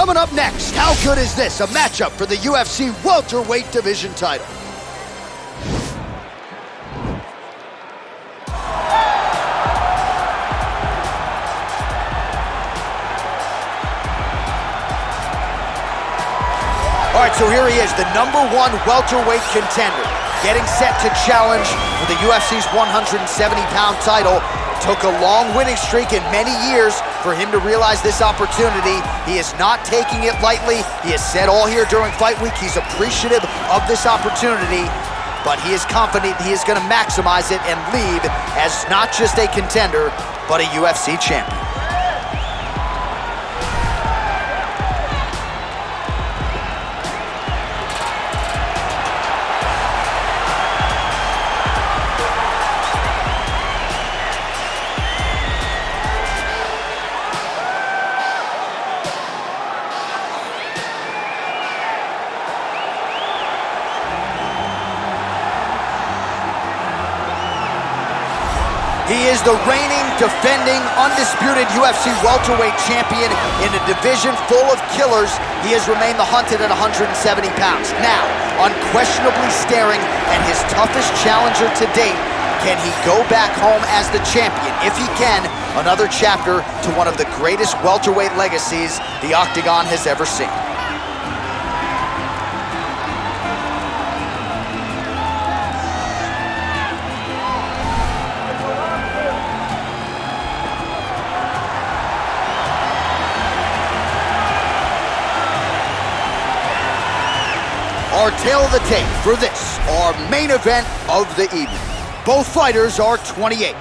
Coming up next, how good is this? A matchup for the UFC welterweight division title. All right, so here he is, the #1 welterweight contender, getting set to challenge for the UFC's 170-pound title. Took a long winning streak in many years for him to realize this opportunity. He is not taking it lightly. He has said all here during fight week he's appreciative of this opportunity, but he is confident he is going to maximize it and leave as not just a contender, but a UFC champion. He is the reigning, defending, undisputed UFC welterweight champion in a division full of killers. He has remained the hunted at 170 pounds. Now, unquestionably staring at his toughest challenger to date. Can he go back home as the champion? If he can, another chapter to one of the greatest welterweight legacies the Octagon has ever seen. Our tale of the tape for this, our main event of the evening. Both fighters are 28,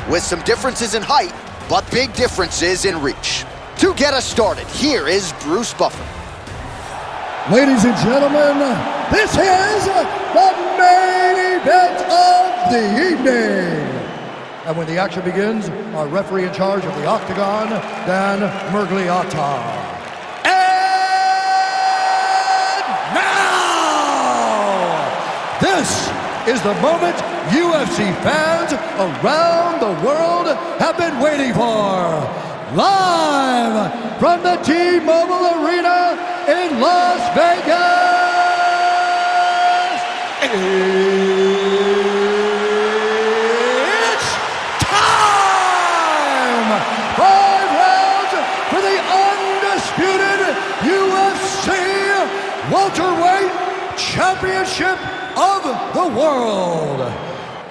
with some differences in height, but big differences in reach. To get us started, here is Bruce Buffer. Ladies and gentlemen, this is the main event of the evening. And when the action begins, our referee in charge of the Octagon, Dan Mergliata. This is the moment UFC fans around the world have been waiting for. Live from the T-Mobile Arena in Las Vegas, it's time! 5 rounds for the undisputed UFC welterweight championship of the world.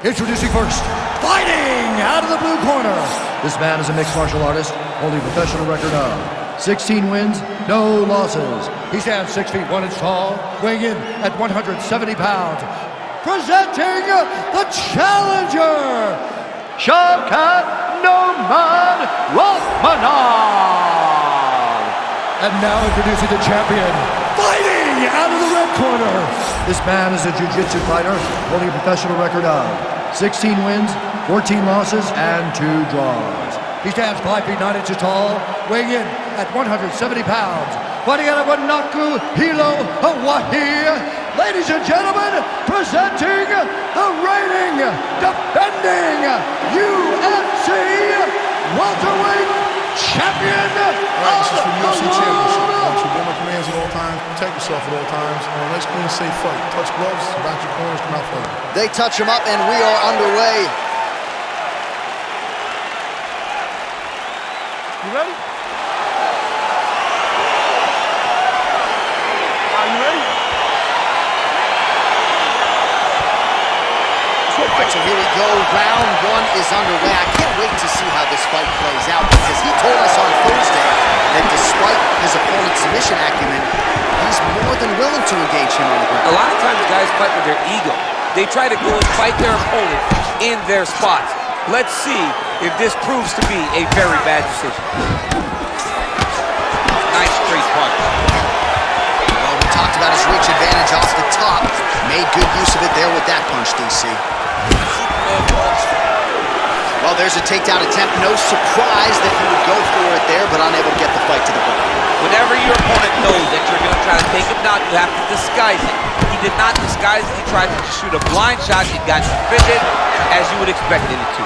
Introducing first, fighting out of the blue corner. This man is a mixed martial artist, holding a professional record of 16 wins, no losses. He stands 6 feet 1 inch tall, weighing in at 170 pounds. Presenting the challenger, Shavkat Rakhmonov. And now introducing the champion, fighting out of the red corner. This man is a jiu-jitsu fighter holding a professional record of 16 wins, 14 losses, and 2 draws. He stands 5 feet 9 inches tall, weighing in at 170 pounds. Fighting out of Wanaku, Hilo, Hawaii. Ladies and gentlemen, presenting the reigning, defending UFC welterweight champion of the world. Commands at all times, protect yourself at all times. Let's clean, safe fight. Touch gloves, back your corners, come out fight. They touch him up and we are underway. You ready? Are you ready? All right, so here we go. Round 1 is underway. I can't wait to see how this fight plays out because he told us on Thursday that despite his opponent's submission acumen, he's more than willing to engage him on the ground. A lot of times guys fight with their ego. They try to go and fight their opponent in their spots. Let's see if this proves to be a very bad decision. Nice straight punch. Well, we talked about his reach advantage off the top. Made good use of it there with that punch, DC. Well, there's a takedown attempt. No surprise that he would go for it there, but unable to get the fight to the ground. Whenever your opponent knows that you're going to try to take him down, you have to disguise it. He did not disguise it. He tried to just shoot a blind shot. It got defended as you would expect it to.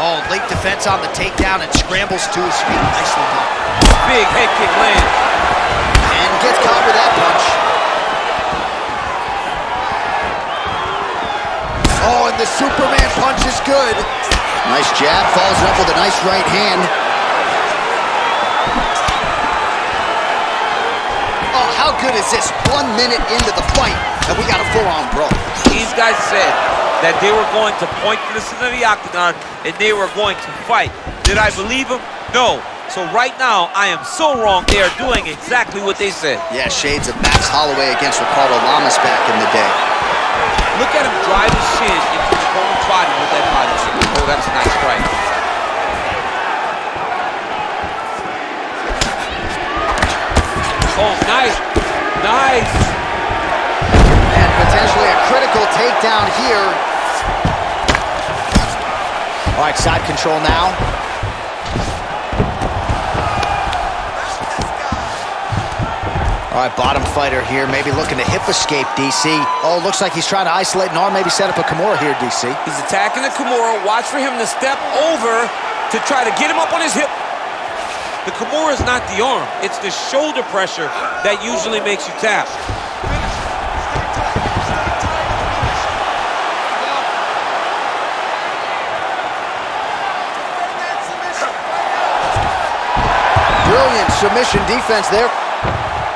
Oh, late defense on the takedown and scrambles to his feet. Nicely done. Big head kick lands. Superman punch is good. Nice jab, follows it up with a nice right hand. Oh, how good is this? 1 minute into the fight, and we got a full-on brawl. These guys said that they were going to point to the center of the octagon and they were going to fight. Did I believe them? No. So right now, I am so wrong. They are doing exactly what they said. Yeah, shades of Max Holloway against Ricardo Lamas back in the day. Look at him drive his shin into his opponent's body with that body kick. Oh, that's a nice strike. Oh, nice. Nice. And potentially a critical takedown here. All right, side control now. All right, bottom fighter here, maybe looking to hip escape, DC. Oh, looks like he's trying to isolate an arm, maybe set up a Kimura here, DC. He's attacking the Kimura. Watch for him to step over to try to get him up on his hip. The Kimura is not the arm. It's the shoulder pressure that usually makes you tap. Brilliant submission defense there.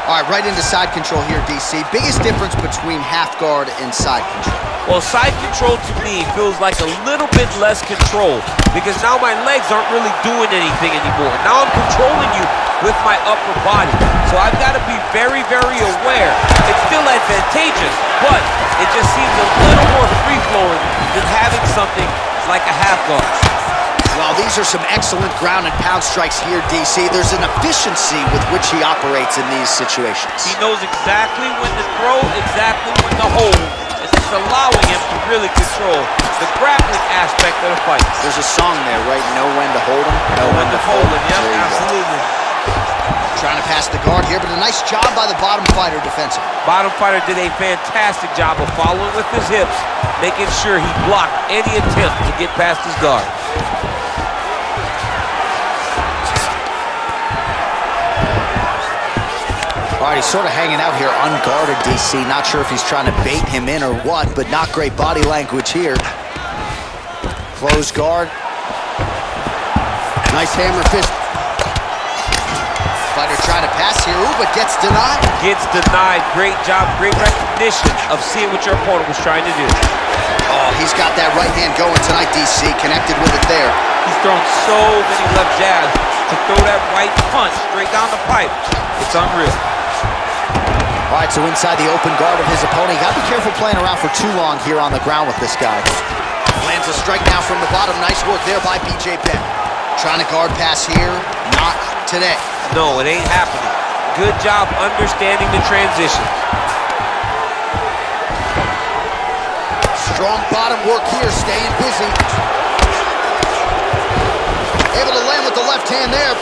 All right, right into side control here, DC. Biggest difference between half guard and side control? Well, side control to me feels like a little bit less control because now my legs aren't really doing anything anymore. Now I'm controlling you with my upper body. So I've got to be very, very aware. It's still advantageous, but it just seems a little more free-flowing than having something like a half guard. Well, these are some excellent ground and pound strikes here, DC. There's an efficiency with which he operates in these situations. He knows exactly when to throw, exactly when to hold. And it's allowing him to really control the grappling aspect of the fight. There's a song there, right? Know when to hold him, know when to hold him. Yep, absolutely. Trying to pass the guard here, but a nice job by the bottom fighter defensively. Bottom fighter did a fantastic job of following with his hips, making sure he blocked any attempt to get past his guard. All right, he's sort of hanging out here unguarded, DC. Not sure if he's trying to bait him in or what, but not great body language here. Closed guard. Nice hammer fist. Fighter trying to pass here, ooh, but gets denied. Gets denied. Great job, great recognition of seeing what your opponent was trying to do. Oh, he's got that right hand going tonight, DC. Connected with it there. He's thrown so many left jabs to throw that right punch straight down the pipe. It's unreal. All right, so inside the open guard of his opponent. You gotta be careful playing around for too long here on the ground with this guy. Lands a strike now from the bottom. Nice work there by BJ Penn. Trying to guard pass here. Not today. No, it ain't happening. Good job understanding the transition. Strong bottom work here, staying busy. Able to land with the left hand there.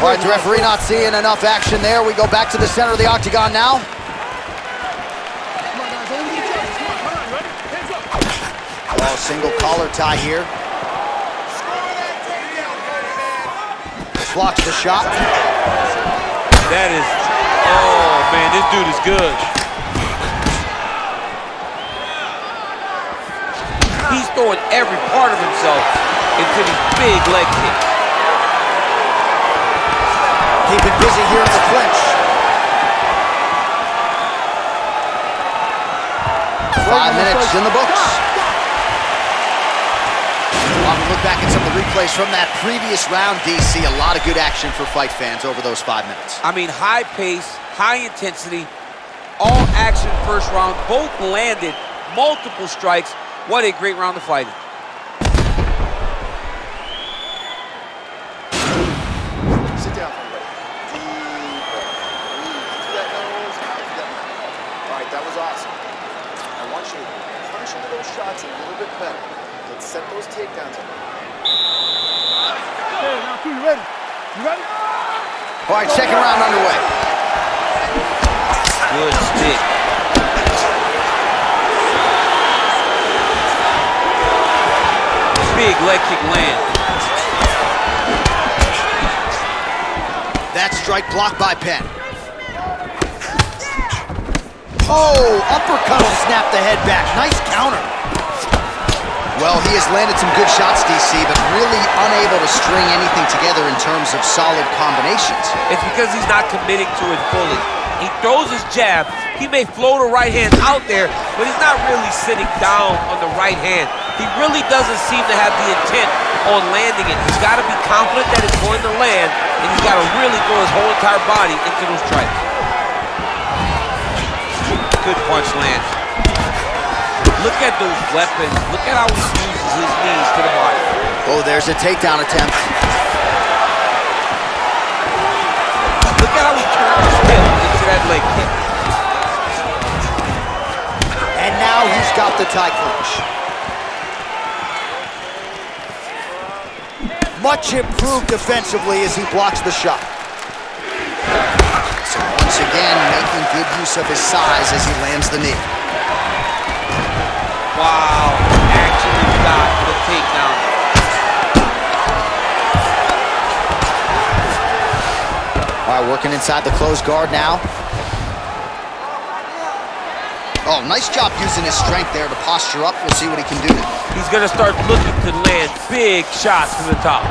All right, the referee not seeing enough action there. We go back to the center of the octagon now. Oh, single collar tie here. Blocks the shot. That is, oh man, this dude is good. He's throwing every part of himself into these big leg kicks. Keeping busy here in the clinch. 5 minutes in the books. While we look back at some of the replays from that previous round, DC, a lot of good action for fight fans over those 5 minutes. I mean, high pace, high intensity, all action first round, both landed multiple strikes. What a great round of fighting. Sit down, everybody. Deep breath. Breathe through that nose, out through that mouth. All right, that was awesome. I want you to punish into those shots a little bit better. Let's set those takedowns up. Okay, now two, you ready? You ready? All right, second round underway. Good stick. Big leg kick land. that strike blocked by Penn. Oh, uppercut will snap the head back. Nice counter. Well, he has landed some good shots, DC, but really unable to string anything together in terms of solid combinations. It's because he's not committing to it fully. He throws his jab. He may float a right hand out there, but he's not really sitting down on the right hand. He really doesn't seem to have the intent on landing it. He's got to be confident that it's going to land, and he's got to really throw his whole entire body into those strikes. Good punch lands. Look at those weapons. Look at how he uses his knees to the body. Oh, there's a takedown attempt. Look at how he turns his hip into that leg kick. And now he's got the tie clinch. Much improved defensively as he blocks the shot. So once again, making good use of his size as he lands the knee. Wow, actually got the takedown. All right, working inside the closed guard now. Oh, nice job using his strength there to posture up. We'll see what he can do now. He's gonna start looking to land big shots from the top.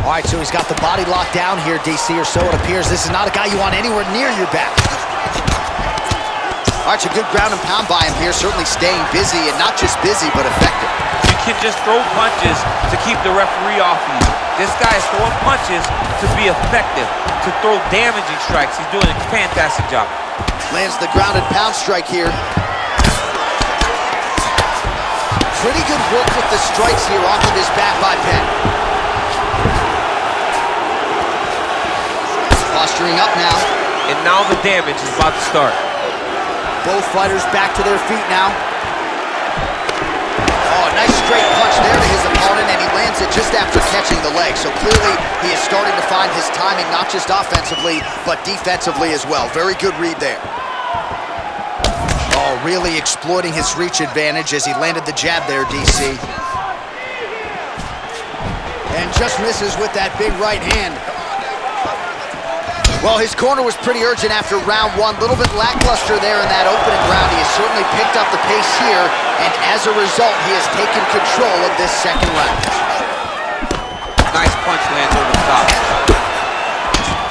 All right, so he's got the body locked down here, DC, or so it appears. This is not a guy you want anywhere near your back. All right, so good ground and pound by him here, certainly staying busy, and not just busy, but effective. You can just throw punches to keep the referee off you. This guy is throwing punches to be effective, to throw damaging strikes. He's doing a fantastic job. Lands the ground and pound strike here. Pretty good work with the strikes here off of his back by Penn. Posturing up now. And now the damage is about to start. Both fighters back to their feet now. Oh, nice straight punch there to his opponent, and he lands it just after catching the leg. So clearly, he is starting to find his timing, not just offensively, but defensively as well. Very good read there. Oh, really exploiting his reach advantage as he landed the jab there, DC. And just misses with that big right hand. Well, his corner was pretty urgent after round one. A little bit lackluster there in that opening round. He has certainly picked up the pace here, and as a result, he has taken control of this second round. Nice punch lands over the top.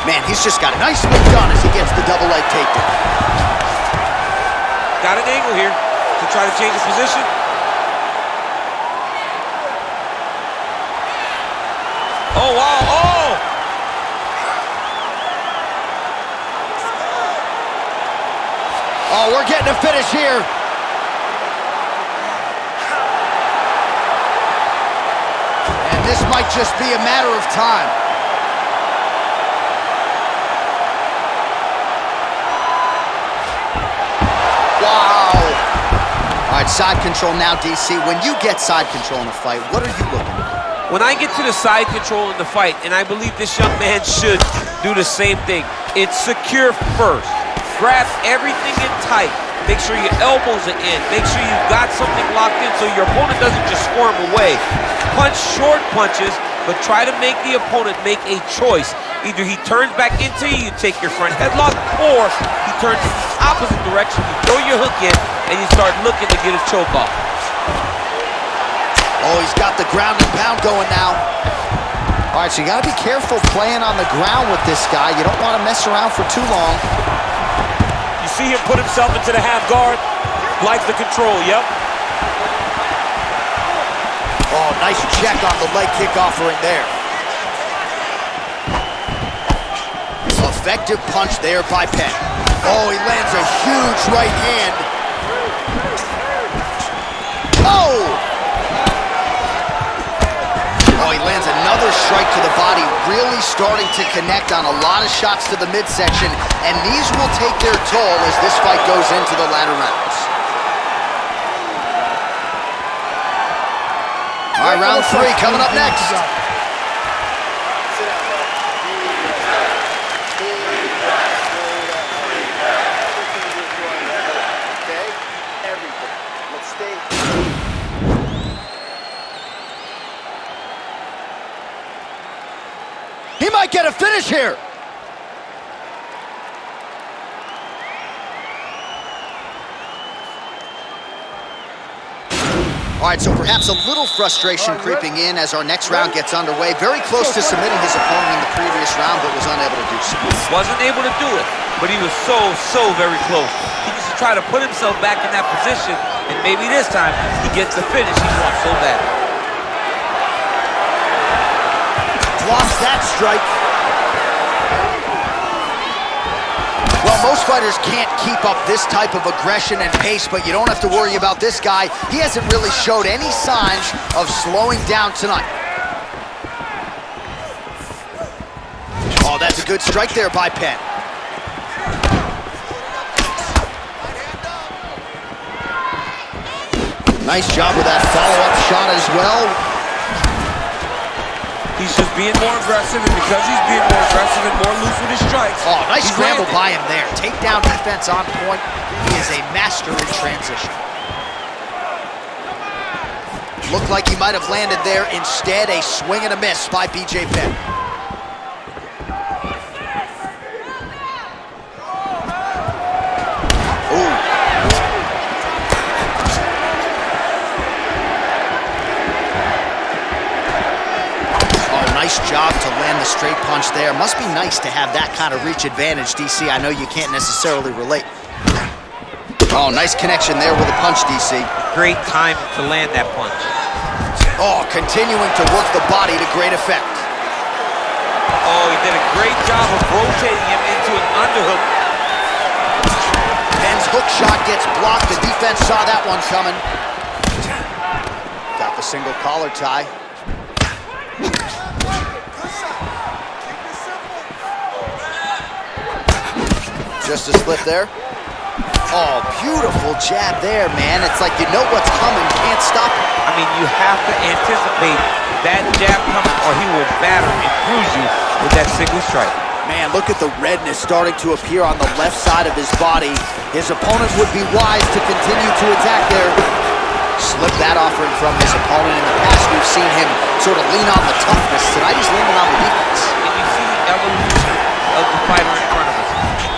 Man, he's just got a nice move done as he gets the double leg takedown. Got an angle here to try to change his position. Oh, wow, oh! Oh, we're getting a finish here. And this might just be a matter of time. Wow. All right, side control now, DC. When you get side control in a fight, what are you looking at? When I get to the side control in the fight, and I believe this young man should do the same thing, it's secure first. Grab everything in tight. Make sure your elbows are in. Make sure you've got something locked in so your opponent doesn't just squirm away. Punch short punches, but try to make the opponent make a choice. Either he turns back into you, you take your front headlock, or he turns in the opposite direction, you throw your hook in, and you start looking to get a choke off. Oh, he's got the ground and pound going now. All right, so you gotta be careful playing on the ground with this guy. You don't want to mess around for too long. You see him put himself into the half guard, like the control, yep. Oh, nice check on the leg kick offering there. Effective punch there by Penn. Oh, he lands a huge right hand. Oh! Oh, he lands another strike to the body, really starting to connect on a lot of shots to the midsection, and these will take their toll as this fight goes into the latter rounds. All right, round three coming up next. finish here. All right, so perhaps a little frustration creeping in as our next round gets underway. Very close to submitting his opponent in the previous round, but was unable to do so. Wasn't able to do it, but he was so very close. He needs to try to put himself back in that position, and maybe this time he gets the finish he wants so bad. Lost that strike. Well, most fighters can't keep up this type of aggression and pace, but you don't have to worry about this guy. He hasn't really showed any signs of slowing down tonight. Oh, that's a good strike there by Penn. Nice job with that follow-up shot as well. He's just being more aggressive, and because he's being more aggressive and more loose with his strikes. Oh, nice scramble by him there. Takedown defense on point. He is a master in transition. Looked like he might have landed there. Instead, a swing and a miss by BJ Penn. Nice job to land the straight punch there. Must be nice to have that kind of reach advantage, DC. I know you can't necessarily relate. Oh, nice connection there with a punch, DC. Great time to land that punch. Oh, continuing to work the body to great effect. Oh, he did a great job of rotating him into an underhook. Penn's hook shot gets blocked. The defense saw that one coming. Got the single collar tie. Just a slip there. Oh, beautiful jab there, man. It's like you know what's coming, can't stop it. I mean, you have to anticipate that jab coming or he will batter and bruise you with that single strike. Man, look at the redness starting to appear on the left side of his body. His opponent would be wise to continue to attack there. Slip that offering from his opponent. In the past, we've seen him sort of lean on the toughness. Tonight, he's leaning on the defense. And you see the evolution of the fighter in front of us.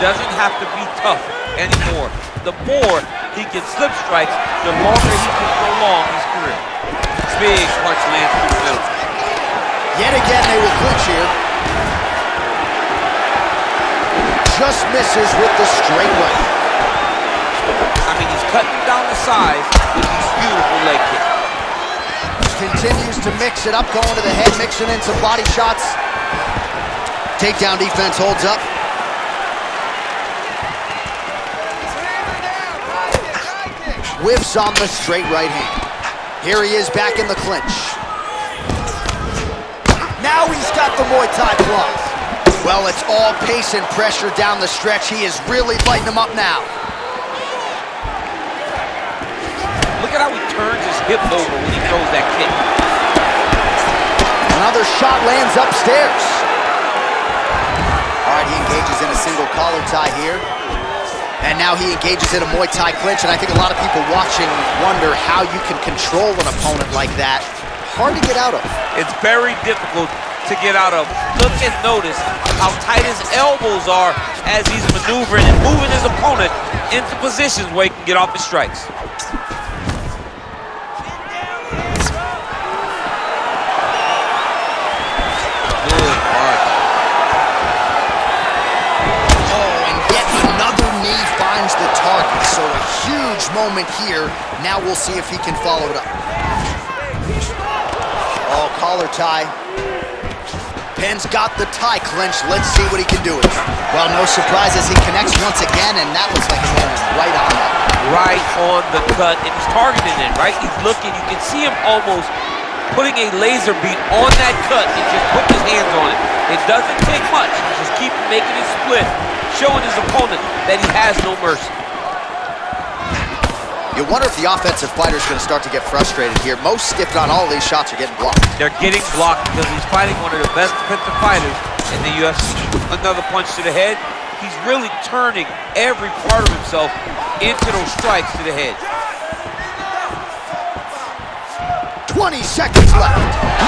Doesn't have to be tough anymore. The more he can slip strikes, the longer he can prolong his career. Big punch lands through the middle. Yet again, they will clinch here. Just misses with the straight right. I mean, he's cutting down the size with these beautiful leg kicks. Continues to mix it up, going to the head, mixing in some body shots. Takedown defense holds up. Whiffs on the straight right hand. Here he is back in the clinch. Now he's got the Muay Thai block. Well, it's all pace and pressure down the stretch. He is really lighting him up now. Look at how he turns his hip over when he throws that kick. Another shot lands upstairs. All right, he engages in a single collar tie here. And now he engages in a Muay Thai clinch, and I think a lot of people watching wonder how you can control an opponent like that. Hard to get out of. It's very difficult to get out of. Look and notice how tight his elbows are as he's maneuvering and moving his opponent into positions where he can get off his strikes. The target, so a huge moment here. Now we'll see if he can follow it up. Oh, collar tie. Penn's got the tie clinch. Let's see what he can do with it. Well, no surprise as he connects once again, and that looks like a man right on that. Right on the cut, and he's targeting it, right? He's looking. You can see him almost putting a laser beam on that cut and just putting his hands on it. It doesn't take much. He just keeps making it split, showing his opponent that he has no mercy. You wonder if the offensive fighter is going to start to get frustrated here. Most, if not all, of these shots are getting blocked. They're getting blocked because he's fighting one of the best defensive fighters in the UFC. Another punch to the head. He's really turning every part of himself into those strikes to the head. 20 seconds left.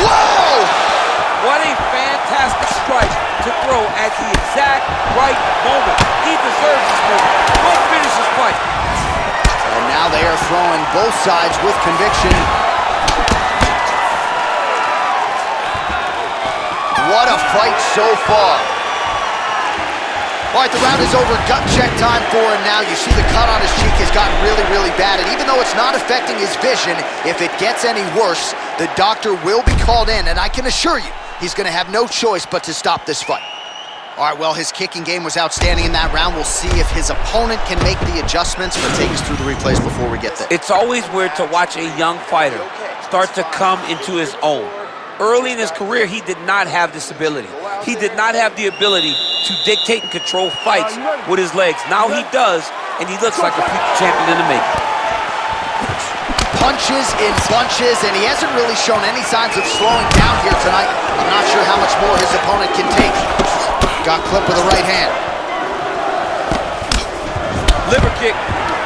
Whoa! What a fantastic strike to throw at the exact right moment. He deserves this moment. Go finish this fight. And now they are throwing both sides with conviction. What a fight so far. All right, the round is over. Gut check time for him now. You see the cut on his cheek has gotten really, really bad. And even though it's not affecting his vision, if it gets any worse, the doctor will be called in. And I can assure you, he's going to have no choice but to stop this fight. All right, well, his kicking game was outstanding in that round. We'll see if his opponent can make the adjustments, but take us through the replays before we get there. It's always weird to watch a young fighter start to come into his own. Early in his career, he did not have this ability. He did not have the ability to dictate and control fights with his legs. Now he does, and he looks like a future champion in the making. Punches in bunches, and he hasn't really shown any signs of slowing down here tonight. I'm not sure how much more his opponent can take. Got clipped with the right hand. Liver kick.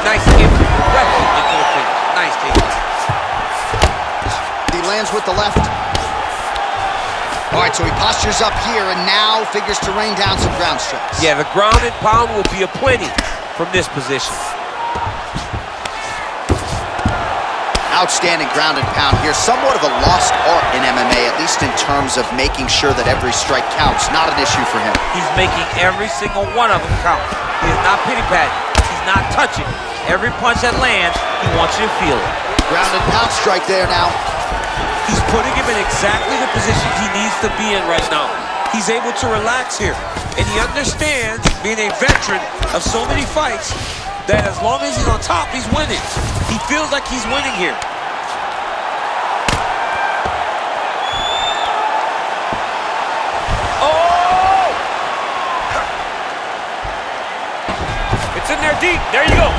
Nice kick. Directly into the finish. Nice kick. He lands with the left. All right, so he postures up here and now figures to rain down some ground strikes. Yeah, the ground and pound will be aplenty from this position. Outstanding ground and pound here. Somewhat of a lost art in MMA, at least in terms of making sure that every strike counts. Not an issue for him. He's making every single one of them count. He is not pity-patting. He's not touching. Every punch that lands, he wants you to feel it. Ground and pound strike there now. He's putting him in exactly the position he needs to be in right now. He's able to relax here. And he understands, being a veteran of so many fights, that as long as he's on top, he's winning. He feels like he's winning here. Oh! It's in there deep. There you go.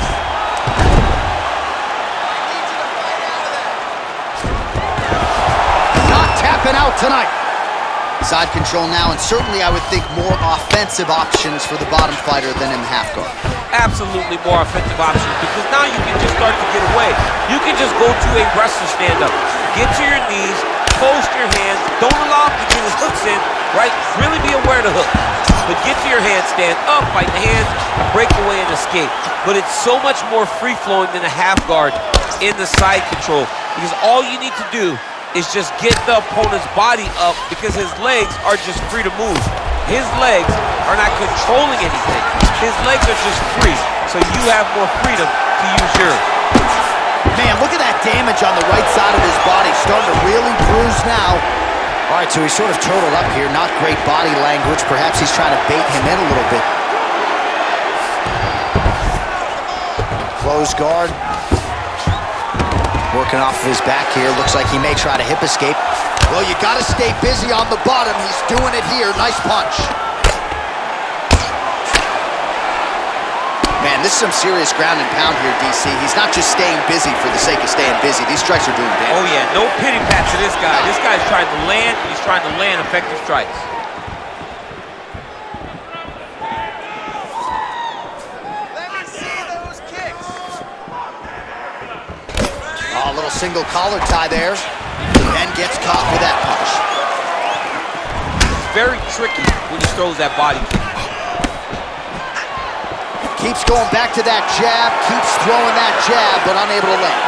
Not tapping out tonight. Side control now, and certainly I would think more offensive options for the bottom fighter than in half guard. Absolutely more offensive options, because now you can just start to get away. You can just go to a wrestler stand-up. Get to your knees, post your hands, don't allow him to get his hooks in, right? Really be aware of the hook. But get to your hands, stand up, fight the hands, break away and escape. But it's so much more free-flowing than a half guard in the side control, because all you need to do is just get the opponent's body up, because his legs are just free to move. His legs are not controlling anything. His legs are just free, so you have more freedom to use yours. Man, look at that damage on the right side of his body. Starting to really bruise now. All right, so he's sort of turtled up here. Not great body language. Perhaps he's trying to bait him in a little bit. Close guard. Working off of his back here. Looks like he may try to hip escape. Well, you got to stay busy on the bottom. He's doing it here. Nice punch. Man, this is some serious ground and pound here, DC. He's not just staying busy for the sake of staying busy. These strikes are doing damage. Oh, yeah. No pity pat to this guy. This guy's trying to land, and he's trying to land effective strikes. Let me see those kicks. Oh, a little single collar tie there. Penn gets caught with that punch. It's very tricky when he throws that body kick. Keeps going back to that jab, keeps throwing that jab, but unable to land.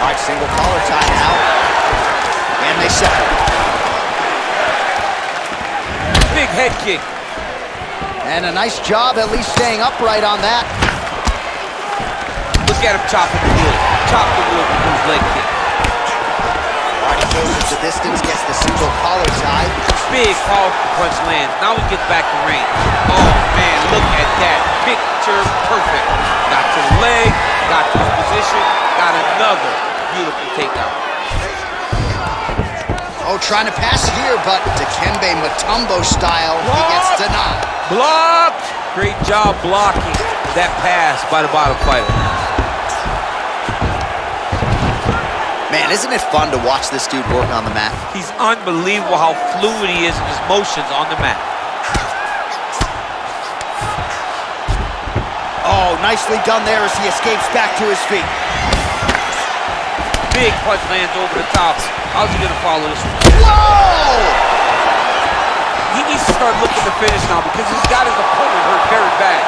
All right, single collar tie now. And they separate. Big head kick. And a nice job at least staying upright on that. Look at him chopping the wood. Chop the wood with his leg kick. All right, he goes the distance, gets the single collar tie. Big, powerful punch lands. Now he gets back to range. Oh, man, look at that. Picture perfect. Got to the leg, got to his position, got another beautiful takedown. Oh, trying to pass here, but Dikembe Mutombo style, he gets denied. Blocked! Great job blocking that pass by the bottom fighter. Man, isn't it fun to watch this dude work on the mat? He's unbelievable how fluid he is in his motions on the mat. Oh, nicely done there as he escapes back to his feet. Big punch lands over the top. How's he gonna follow this one? Whoa! He needs to start looking to finish now because he's got his opponent hurt very bad.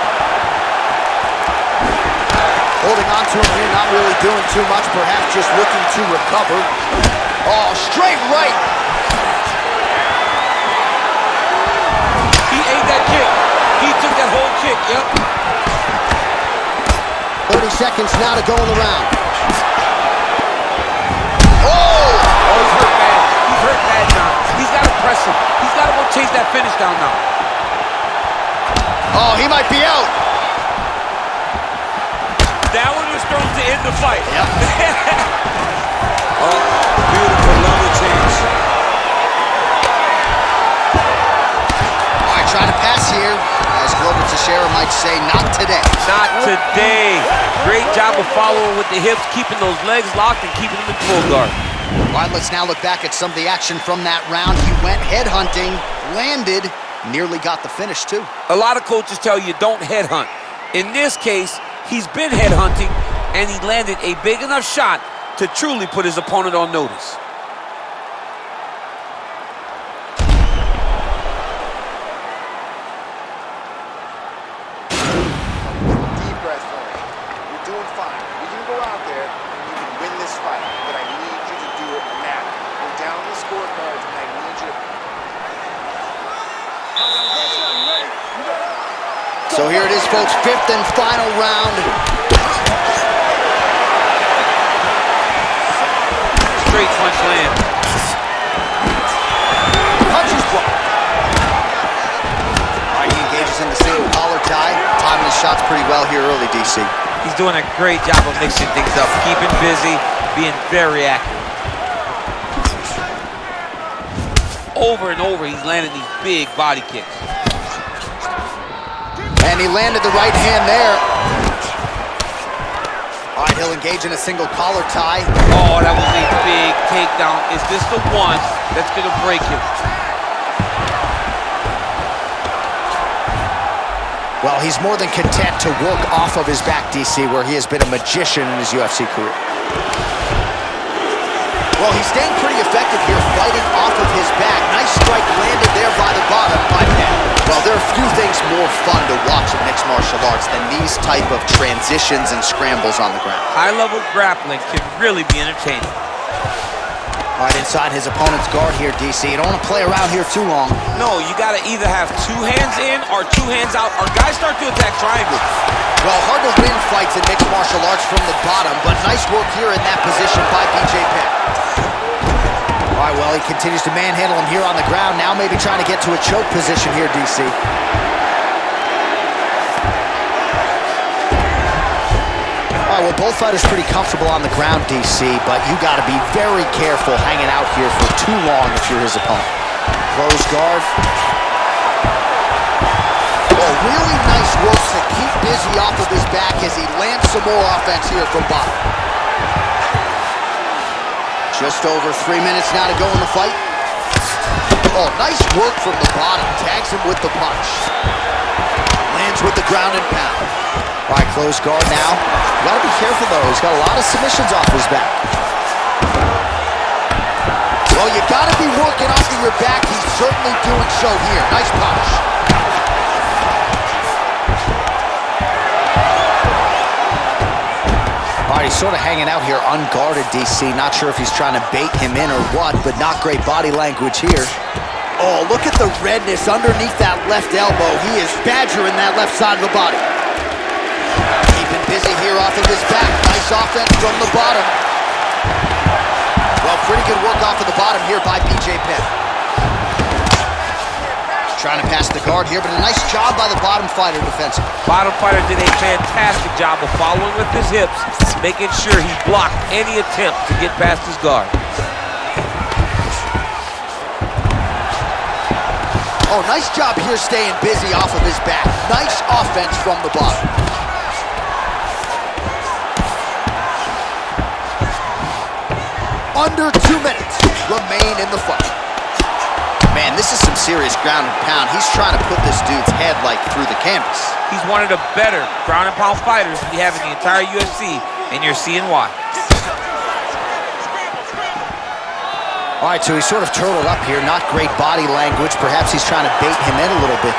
Holding on to him here, not really doing too much, perhaps just looking to recover. Oh, straight right. He ate that kick. He took that whole kick, yep. 30 seconds now to go in the round. Oh, he's hurt bad. He's hurt bad now. He's got to press him. He's got to go chase that finish down now. Oh, he might be out. That one was thrown to end the fight. Yep. Oh, beautiful level change. All right, trying to pass here. As Glover Teixeira might say, not today. Not today. Great job of following with the hips, keeping those legs locked and keeping them in full guard. All right, let's now look back at some of the action from that round. He went headhunting, landed, nearly got the finish too. A lot of coaches tell you don't headhunt. In this case, he's been headhunting and he landed a big enough shot to truly put his opponent on notice. Deep breath for me. You're doing fine. You can go out there and you can win this fight, but I need you to do it now. Go down the scorecards and I need you to... So here it is, folks, fifth and final round. Straight punch land. Punches blocked. All right, he engages in the single collar tie. Timing his shots pretty well here early, DC. He's doing a great job of mixing things up, keeping busy, being very accurate. Over and over, he's landing these big body kicks. And he landed the right hand there. All right, he'll engage in a single collar tie. Oh, that was a big takedown. Is this the one that's gonna break him? Well, he's more than content to work off of his back, DC, where he has been a magician in his UFC career. Well, he's staying pretty effective here, fighting off of his back. Nice strike landed there by the bottom by Penn. Well, there are few things more fun to watch in mixed martial arts than these type of transitions and scrambles on the ground. High-level grappling can really be entertaining. All right, inside his opponent's guard here, DC. You don't want to play around here too long. No, you got to either have two hands in or two hands out, or guys start to attack triangles. Well, hard to win fights in mixed martial arts from the bottom, but nice work here in that position by BJ Penn. All right, well, he continues to manhandle him here on the ground. Now maybe trying to get to a choke position here, DC. All right, well, both fighters pretty comfortable on the ground, DC, but you got to be very careful hanging out here for too long if you're his opponent. Close guard. Oh, really nice work to keep busy off of his back as he lands some more offense here from bottom. Just over 3 minutes now to go in the fight. Oh, nice work from the bottom. Tags him with the punch. Lands with the ground and pound. All right, close guard now. You gotta be careful though. He's got a lot of submissions off his back. Well, you gotta be working off of your back. He's certainly doing so here. Nice punch. All right, he's sort of hanging out here unguarded, DC. Not sure if he's trying to bait him in or what, but not great body language here. Oh, look at the redness underneath that left elbow. He is badgering that left side of the body. Keeping busy here off of his back. Nice offense from the bottom. Well, pretty good work off of the bottom here by BJ Penn. Trying to pass the guard here, but a nice job by the bottom fighter defensively. Bottom fighter did a fantastic job of following with his hips, making sure he blocked any attempt to get past his guard. Oh, nice job here staying busy off of his back. Nice offense from the bottom. Under 2 minutes remain in the fight. Man, this is some serious ground and pound. He's trying to put this dude's head like through the canvas. He's one of the better ground and pound fighters we have in the entire UFC, and you're seeing why. All right, so he's sort of turtled up here. Not great body language. Perhaps he's trying to bait him in a little bit.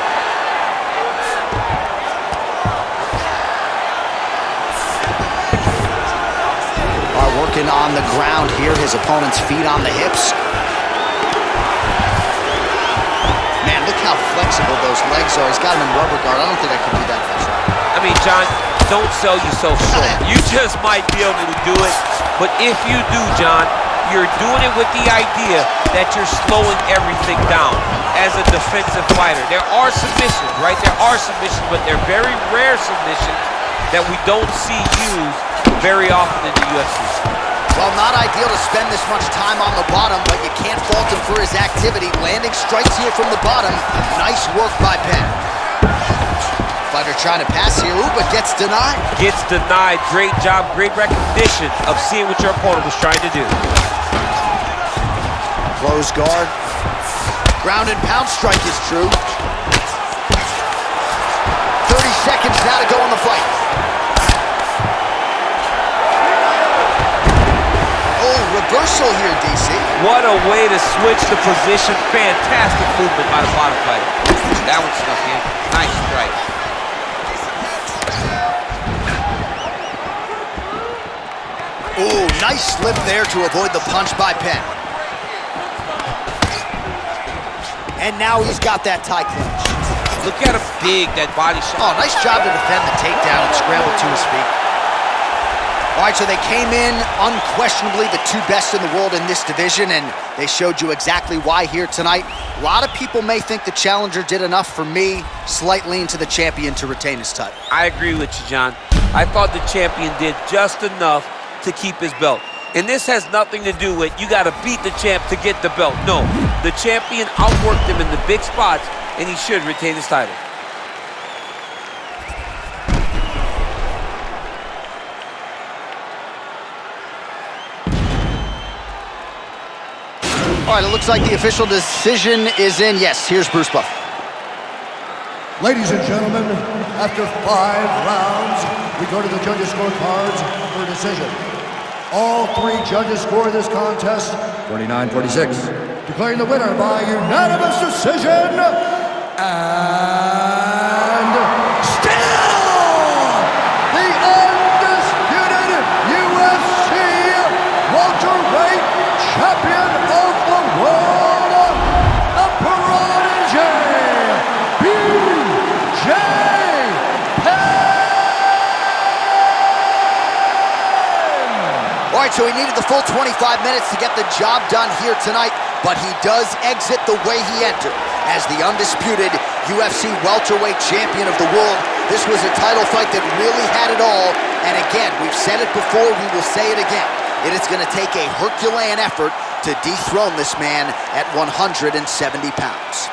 All right, working on the ground here. His opponent's feet on the hips. Man, look how flexible those legs are. He's got him in rubber guard. I don't think I can do that much. I mean, John, don't sell yourself short. You just might be able to do it. But if you do, John, you're doing it with the idea that you're slowing everything down as a defensive fighter. There are submissions, right? There are submissions, but they're very rare submissions that we don't see used very often in the UFC. Well, not ideal to spend this much time on the bottom, but you can't fault him for his activity. Landing strikes here from the bottom. Nice work by Penn. Fighter trying to pass here, but gets denied. Gets denied. Great job, great recognition of seeing what your opponent was trying to do. Close guard. Ground and pound strike is true. 30 seconds now to go in the fight. Oh, reversal here, DC. What a way to switch the position. Fantastic movement by the bottom fighter. That one snuck in. Nice strike. Ooh, nice slip there to avoid the punch by Penn. And now he's got that tie clinch. Look at him dig that body shot. Oh, nice job to defend the takedown and scramble to his feet. All right, so they came in unquestionably the two best in the world in this division, and they showed you exactly why here tonight. A lot of people may think the challenger did enough. For me, slight lean to the champion to retain his title. I agree with you, John. I thought the champion did just enough to keep his belt. And this has nothing to do with you got to beat the champ to get the belt. No, the champion outworked him in the big spots, and he should retain his title. All right, it looks like the official decision is in. Yes, here's Bruce Buffer. Ladies and gentlemen, after 5 rounds, we go to the judges' scorecards for a decision. All 3 judges score this contest 49-46, declaring the winner by unanimous decision, and still the undisputed UFC welterweight champion of the world, the prodigy, B.J. All right, so he needed the full 25 minutes to get the job done here tonight, but he does exit the way he entered as the undisputed UFC welterweight champion of the world. This was a title fight that really had it all, and again, we've said it before, we will say it again. It is going to take a Herculean effort to dethrone this man at 170 pounds.